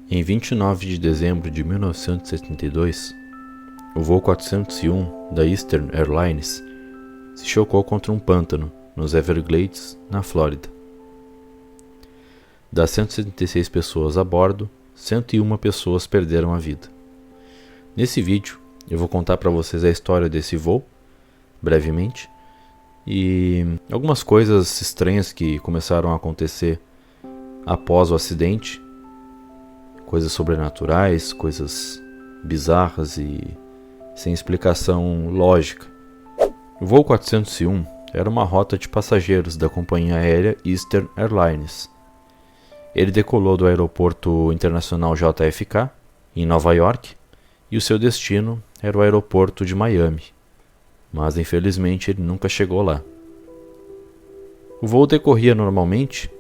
Em 29 de dezembro de 1972, o voo 401 da Eastern Airlines se chocou contra um pântano nos Everglades, na Flórida. Das 176 pessoas a bordo, 101 pessoas perderam a vida. Nesse vídeo, eu vou contar para vocês a história desse voo, brevemente, e algumas coisas estranhas que começaram a acontecer após o acidente, coisas sobrenaturais, coisas bizarras e sem explicação lógica. O voo 401 era uma rota de passageiros da companhia aérea Eastern Airlines. Ele decolou do aeroporto internacional JFK, em Nova York, e o seu destino era o aeroporto de Miami, mas infelizmente ele nunca chegou lá. O voo decorria normalmente,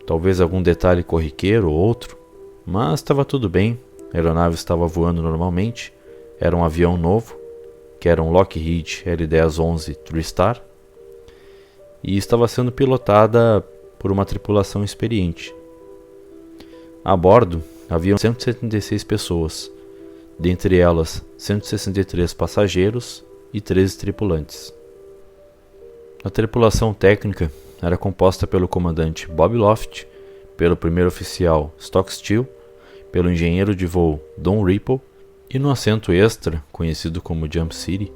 talvez algum detalhe corriqueiro ou outro, mas estava tudo bem, a aeronave estava voando normalmente, era um avião novo, que era um Lockheed L-1011 TriStar, e estava sendo pilotada por uma tripulação experiente. A bordo haviam 176 pessoas, dentre elas 163 passageiros e 13 tripulantes. A tripulação técnica era composta pelo comandante Bob Loft, pelo primeiro oficial Stockstill, pelo engenheiro de voo Don Ripple, e no assento extra, conhecido como Jump City,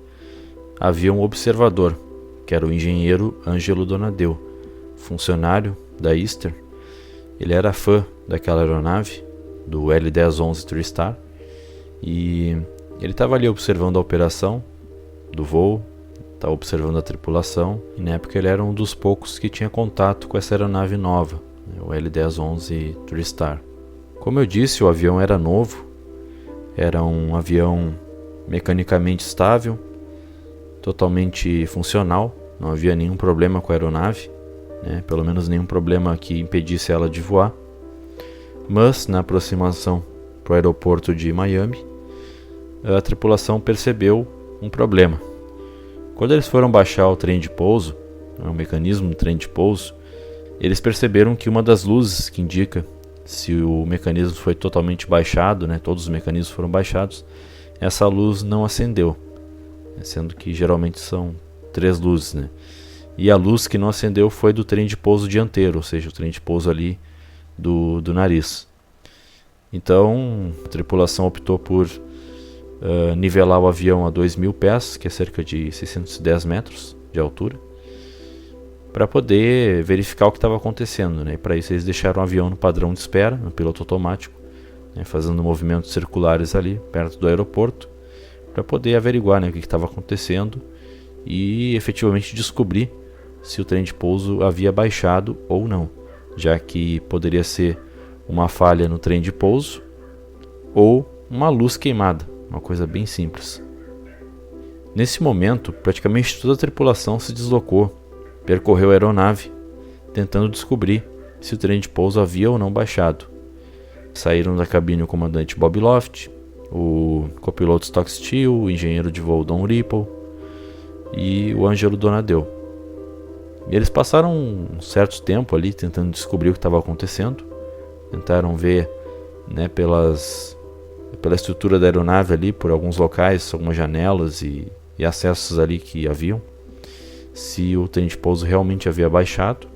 havia um observador, que era o engenheiro Ângelo Donadeu, funcionário da Eastern. Ele era fã daquela aeronave, do L-1011 TriStar, e ele estava ali observando a operação do voo, estava observando a tripulação, e na época ele era um dos poucos que tinha contato com essa aeronave nova, o L-1011 TriStar. Como eu disse, o avião era novo, era um avião mecanicamente estável, totalmente funcional, não havia nenhum problema com a aeronave, pelo menos nenhum problema que impedisse ela de voar. Mas na aproximação para o aeroporto de Miami, a tripulação percebeu um problema. Quando eles foram baixar o trem de pouso, o mecanismo do trem de pouso, eles perceberam que uma das luzes que indica se o mecanismo foi totalmente baixado, todos os mecanismos foram baixados, essa luz não acendeu, sendo que geralmente são 3 luzes, E a luz que não acendeu foi do trem de pouso dianteiro, ou seja, o trem de pouso ali do nariz. Então, a tripulação optou por nivelar o avião a 2.000 pés, que é cerca de 610 metros de altura, para poder verificar o que estava acontecendo, E para isso eles deixaram o avião no padrão de espera, no piloto automático, fazendo movimentos circulares ali perto do aeroporto, para poder averiguar o que estava acontecendo e efetivamente descobrir se o trem de pouso havia baixado ou não, já que poderia ser uma falha no trem de pouso ou uma luz queimada, uma coisa bem simples. Nesse momento, praticamente toda a tripulação se deslocou, percorreu a aeronave, tentando descobrir se o trem de pouso havia ou não baixado. Saíram da cabine o comandante Bob Loft, o copiloto Stockstill, o engenheiro de voo Don Ripple e o Ângelo Donadeu. E eles passaram um certo tempo ali tentando descobrir o que estava acontecendo, tentaram ver pela estrutura da aeronave ali, por alguns locais, algumas janelas e acessos ali que haviam, se o trem de pouso realmente havia baixado,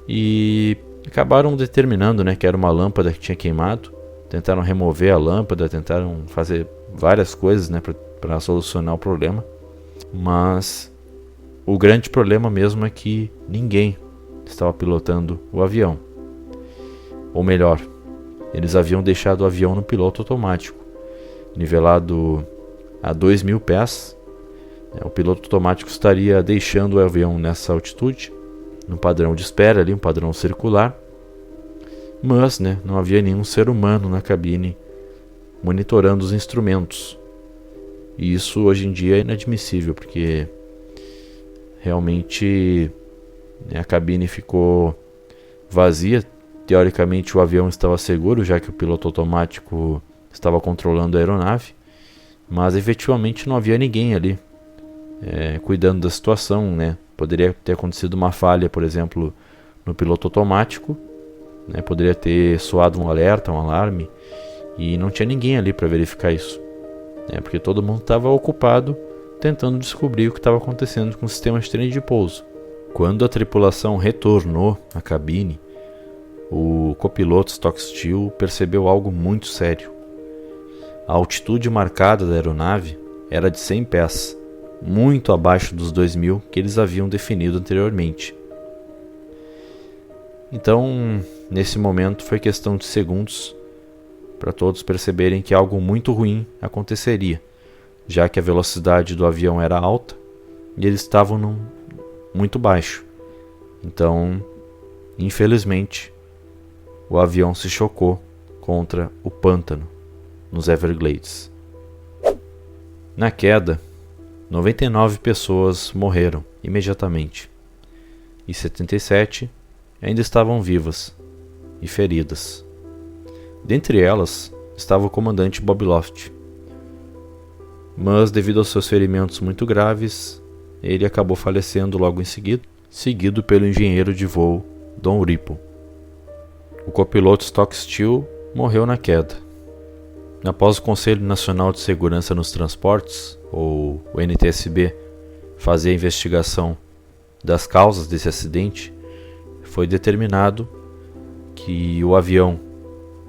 e acabaram determinando que era uma lâmpada que tinha queimado. Tentaram remover a lâmpada, tentaram fazer várias coisas para solucionar o problema, mas o grande problema mesmo é que ninguém estava pilotando o avião, ou melhor, eles haviam deixado o avião no piloto automático, nivelado a 2.000 pés. O piloto automático estaria deixando o avião nessa altitude, no padrão de espera ali, um padrão circular, mas não havia nenhum ser humano na cabine monitorando os instrumentos. E isso hoje em dia é inadmissível, porque realmente a cabine ficou vazia. Teoricamente o avião estava seguro, já que o piloto automático estava controlando a aeronave, mas efetivamente não havia ninguém ali cuidando da situação, Poderia ter acontecido uma falha, por exemplo, no piloto automático, né? Poderia ter soado um alerta, um alarme, e não tinha ninguém ali para verificar isso, né? Porque todo mundo estava ocupado tentando descobrir o que estava acontecendo com o sistema de trem de pouso. Quando a tripulação retornou à cabine, o copiloto Stockstill percebeu algo muito sério. A altitude marcada da aeronave era de 100 pés, muito abaixo dos 2.000 que eles haviam definido anteriormente. Então, nesse momento foi questão de segundos para todos perceberem que algo muito ruim aconteceria, já que a velocidade do avião era alta e eles estavam muito baixo. Então, infelizmente, o avião se chocou contra o pântano nos Everglades. Na queda, 99 pessoas morreram imediatamente e 77 ainda estavam vivas e feridas. Dentre elas estava o comandante Bob Loft, mas devido aos seus ferimentos muito graves, ele acabou falecendo logo em seguida, seguido pelo engenheiro de voo Don Ripple. O copiloto Stockstill morreu na queda. Após o Conselho Nacional de Segurança nos Transportes, ou o NTSB, fazer a investigação das causas desse acidente, foi determinado que o avião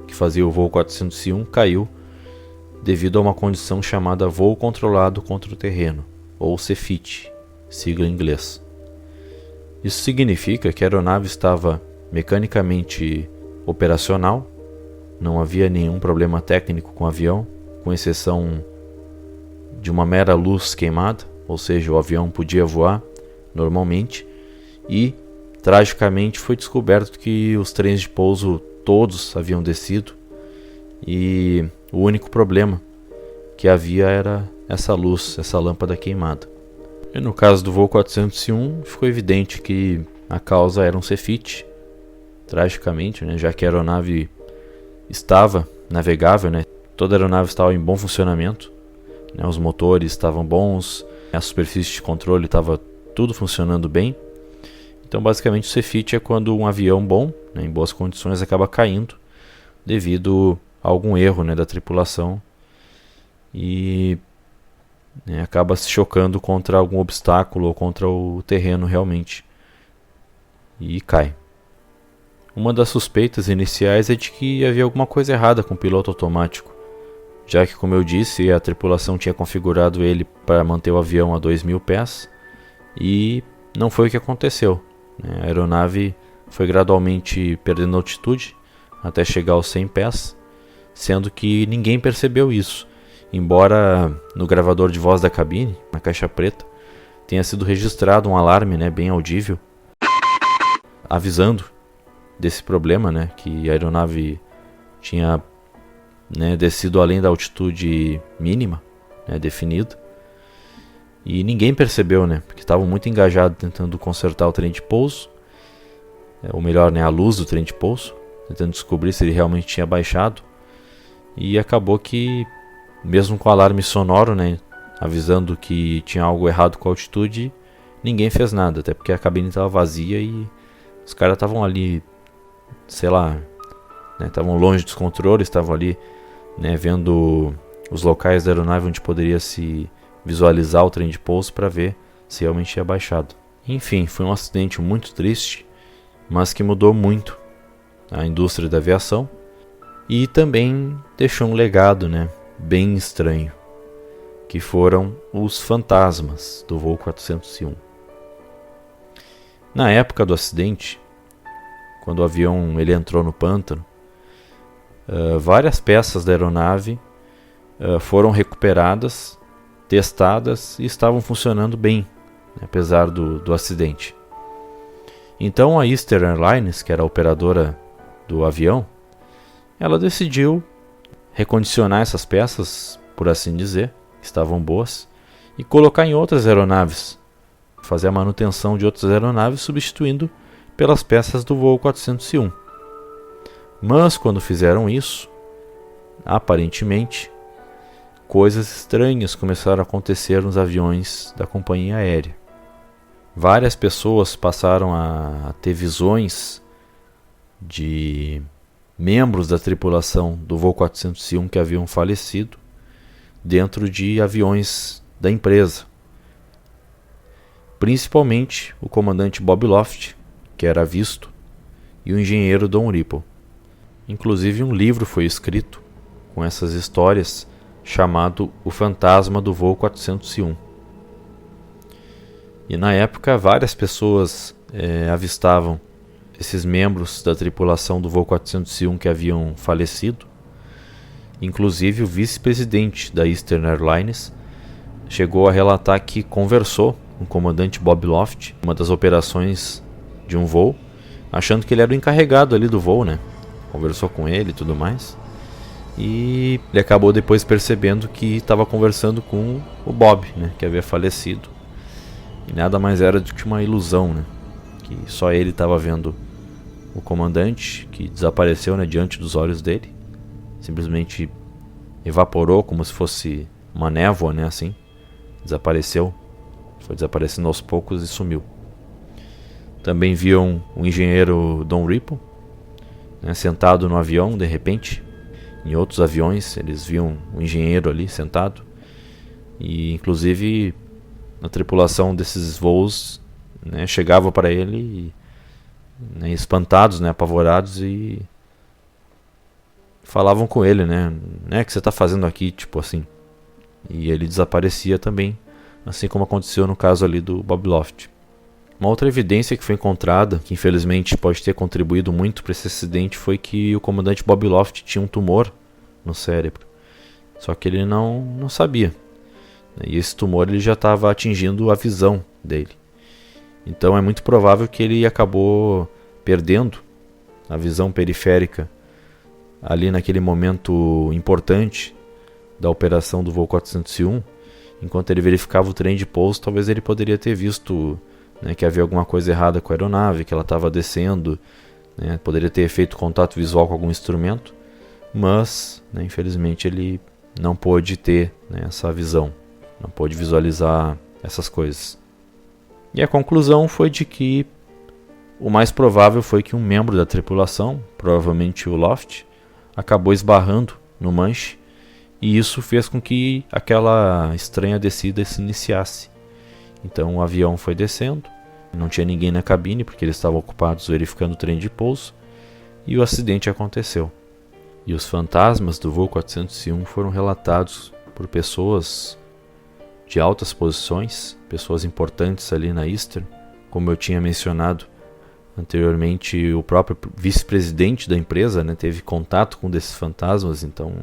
que fazia o voo 401 caiu devido a uma condição chamada voo controlado contra o terreno, ou CFIT, sigla em inglês. Isso significa que a aeronave estava mecanicamente operacional, não havia nenhum problema técnico com o avião, com exceção de uma mera luz queimada, ou seja, o avião podia voar normalmente, e tragicamente foi descoberto que os trens de pouso todos haviam descido e o único problema que havia era essa luz, essa lâmpada queimada. E no caso do voo 401 ficou evidente que a causa era um CFIT, tragicamente, né, já que a aeronave estava navegável, né, toda a aeronave estava em bom funcionamento, né, os motores estavam bons, a superfície de controle estava tudo funcionando bem. Então, basicamente, o CFIT é quando um avião bom, né, em boas condições, acaba caindo devido a algum erro, né, da tripulação e, né, acaba se chocando contra algum obstáculo ou contra o terreno realmente e cai. Uma das suspeitas iniciais é de que havia alguma coisa errada com o piloto automático, já que, como eu disse, a tripulação tinha configurado ele para manter o avião a 2.000 pés e não foi o que aconteceu. A aeronave foi gradualmente perdendo altitude até chegar aos 100 pés, sendo que ninguém percebeu isso, embora no gravador de voz da cabine, na caixa preta, tenha sido registrado um alarme, né, bem audível, avisando desse problema, né, que a aeronave tinha, né, descido além da altitude mínima, né, definida. E ninguém percebeu, né? Porque estavam muito engajados tentando consertar o trem de pouso, ou melhor, né, a luz do trem de pouso, tentando descobrir se ele realmente tinha baixado. E acabou que, mesmo com o alarme sonoro, né, avisando que tinha algo errado com a altitude, ninguém fez nada, até porque a cabine estava vazia e os caras estavam ali, sei lá, né, estavam longe dos controles, estavam ali, né, vendo os locais da aeronave onde poderia se visualizar o trem de pouso para ver se realmente tinha baixado. Enfim, foi um acidente muito triste, mas que mudou muito a indústria da aviação e também deixou um legado, né, bem estranho, que foram os fantasmas do voo 401. Na época do acidente, quando o avião ele entrou no pântano, várias peças da aeronave foram recuperadas, testadas e estavam funcionando bem, né, apesar do acidente. Então a Eastern Airlines, que era a operadora do avião, ela decidiu recondicionar essas peças, por assim dizer, que estavam boas, e colocar em outras aeronaves, fazer a manutenção de outras aeronaves substituindo pelas peças do voo 401. Mas quando fizeram isso, aparentemente, coisas estranhas começaram a acontecer nos aviões da companhia aérea. Várias pessoas passaram a ter visões de membros da tripulação do voo 401 que haviam falecido dentro de aviões da empresa. Principalmente o comandante Bob Loft, que era visto, e o engenheiro Don Ripple. Inclusive um livro foi escrito com essas histórias chamado O Fantasma do Voo 401. E na época várias pessoas avistavam esses membros da tripulação do voo 401 que haviam falecido. Inclusive o vice-presidente da Eastern Airlines chegou a relatar que conversou com o comandante Bob Loft, uma das operações de um voo, achando que ele era o encarregado ali do voo, né? Conversou com ele e tudo mais. E ele acabou depois percebendo que estava conversando com o Bob, né? Que havia falecido. E nada mais era do que uma ilusão, né? Que só ele estava vendo o comandante, que desapareceu, né, diante dos olhos dele. Simplesmente evaporou como se fosse uma névoa, né, assim. Desapareceu. Foi desaparecendo aos poucos e sumiu. Também viam o engenheiro Don Ripple, né, sentado no avião, de repente. Em outros aviões eles viam o engenheiro ali sentado. E inclusive na tripulação desses voos, né, chegava para ele e, né, espantados, né, apavorados, e falavam com ele, né, o que você está fazendo aqui, tipo assim. E ele desaparecia também, assim como aconteceu no caso ali do Bob Loft. Uma outra evidência que foi encontrada, que infelizmente pode ter contribuído muito para esse acidente, foi que o comandante Bob Loft tinha um tumor no cérebro. Só que ele não sabia. E esse tumor ele já estava atingindo a visão dele. Então é muito provável que ele acabou perdendo a visão periférica ali naquele momento importante da operação do voo 401. Enquanto ele verificava o trem de pouso, talvez ele poderia ter visto, né, que havia alguma coisa errada com a aeronave, que ela estava descendo, né, poderia ter feito contato visual com algum instrumento, mas, né, infelizmente ele não pôde ter, né, essa visão, não pôde visualizar essas coisas. E a conclusão foi de que o mais provável foi que um membro da tripulação, provavelmente o Loft, acabou esbarrando no manche, e isso fez com que aquela estranha descida se iniciasse. Então o avião foi descendo, não tinha ninguém na cabine porque eles estavam ocupados verificando o trem de pouso, e o acidente aconteceu. E os fantasmas do voo 401 foram relatados por pessoas de altas posições, pessoas importantes ali na Eastern. Como eu tinha mencionado anteriormente, o próprio vice-presidente da empresa, né, teve contato com desses fantasmas, então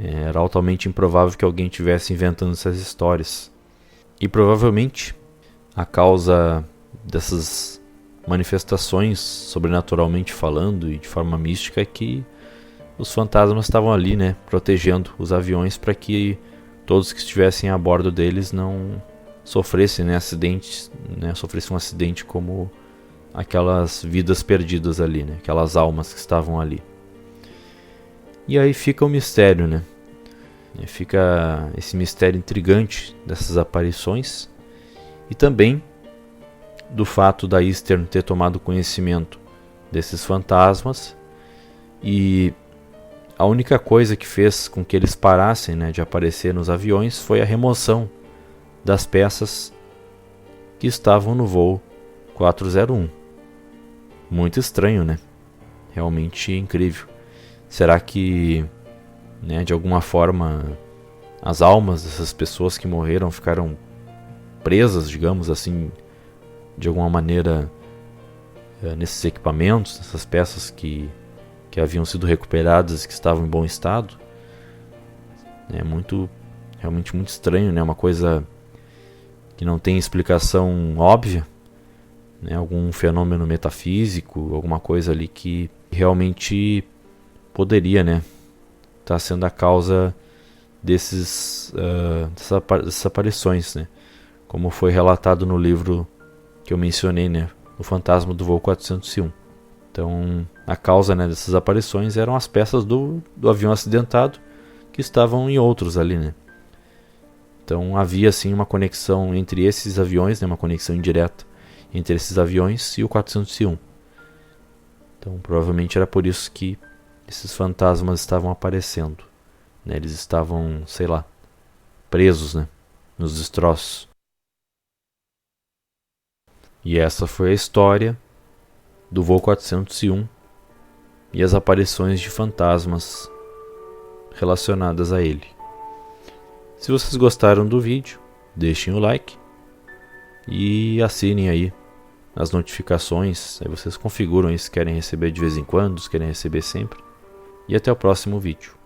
era altamente improvável que alguém estivesse inventando essas histórias. E provavelmente a causa dessas manifestações, sobrenaturalmente falando e de forma mística, é que os fantasmas estavam ali, né, protegendo os aviões para que todos que estivessem a bordo deles não sofressem, né, acidentes, né, sofressem um acidente como aquelas vidas perdidas ali, né, aquelas almas que estavam ali. E aí fica o mistério, né? Fica esse mistério intrigante dessas aparições e também do fato da Eastern ter tomado conhecimento desses fantasmas, e a única coisa que fez com que eles parassem, né, de aparecer nos aviões foi a remoção das peças que estavam no voo 401. Muito estranho, né? Realmente incrível. Será que, né, de alguma forma as almas dessas pessoas que morreram ficaram presas, digamos assim, de alguma maneira nesses equipamentos, nessas peças que haviam sido recuperadas e que estavam em bom estado? É realmente muito estranho, né? Uma coisa que não tem explicação óbvia, né? Algum fenômeno metafísico, alguma coisa ali que realmente poderia, né, estar sendo a causa dessas aparições, né? Como foi relatado no livro que eu mencionei, né, O Fantasma do Voo 401. Então, a causa, né, dessas aparições eram as peças do avião acidentado que estavam em outros ali, né? Então, havia assim uma conexão entre esses aviões, né, uma conexão indireta entre esses aviões e o 401. Então provavelmente era por isso que esses fantasmas estavam aparecendo, né? Eles estavam, sei lá, presos, né? Nos destroços. E essa foi a história do voo 401 e as aparições de fantasmas relacionadas a ele. Se vocês gostaram do vídeo, deixem o like e assinem aí as notificações. Aí vocês configuram aí se querem receber de vez em quando, se querem receber sempre. E até o próximo vídeo.